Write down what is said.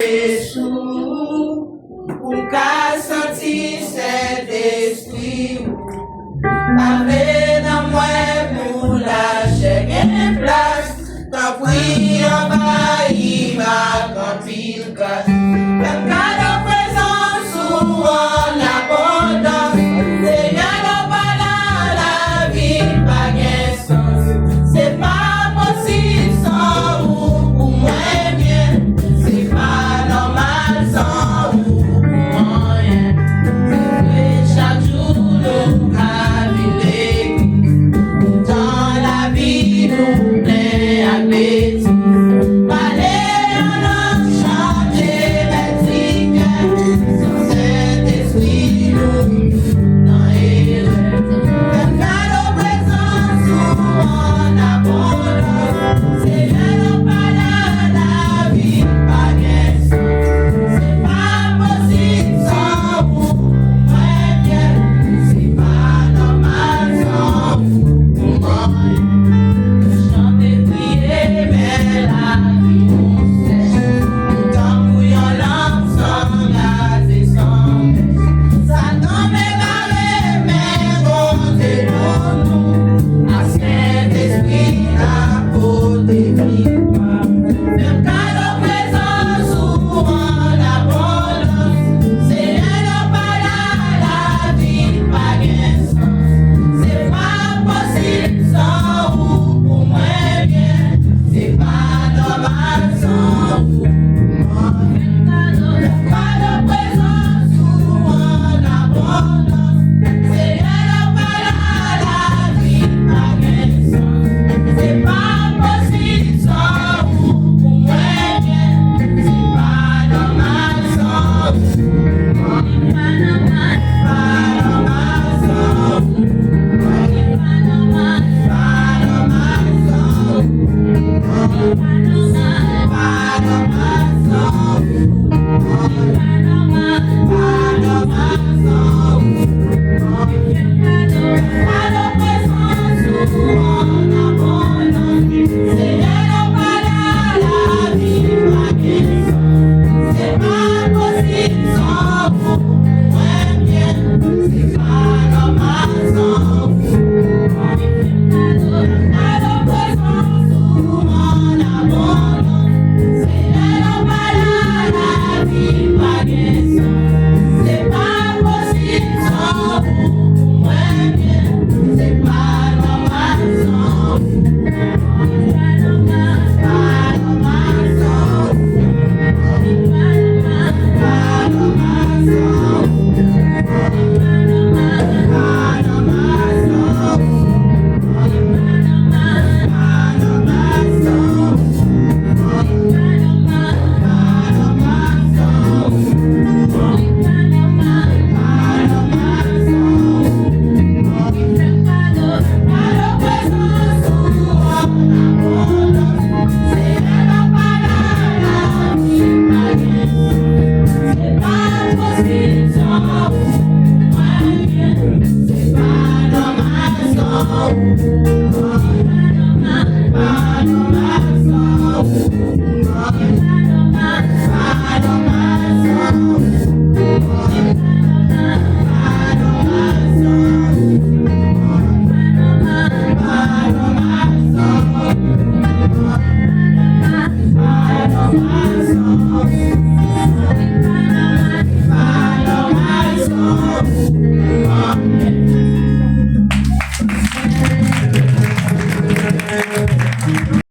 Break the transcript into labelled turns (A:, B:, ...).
A: Jésus, ou qu'à sentir cet esprit, parler dans moi pour lâcher une place, tant pis en bas, il m'a rempli le grâce. Même cas de présence ou en abondance, Seigneur, non pas là, la vie, pas gain sens. C'est pas possible sans vous, pour moi bien. C'est pas normal sans vous, pour rien. C'est chaque jour nous caviler. Dans la vie nous plein à bêtise. Parler en langue, chanter, métrique. Sans cet esprit nous dans l'erreur. Même quand nos présences sont en abondance, Seigneur, non pas là, la vie, pas gain sens. C'est pas possible sans vous, moi bien. C'est pas normal sans vous, moi bien. Chanter, prier, mais la vie on sait. Autant bouillant l'âme sans gazer, sans baisse. Satan m'est barré, mais bon, c'est nous. À cet esprit là, côté victoire. Même quand nos présences ou en abondance, Seigneur, non pas là, la vie, pas gain sens. C'est pas possible sans vous, pour moi bien. C'est pas normal sans vous, moi bien. Même quand nos présences ou en abondance, Seigneur, non pas là, la vie, pas gain sens. C'est pas possible sans vous, pour moi bien. C'est pas normal sans vous, moi bien. Pas normal sans vous, moi bien. Pas normal sans vous, moi bien. Pas normal sans vous, moi bien.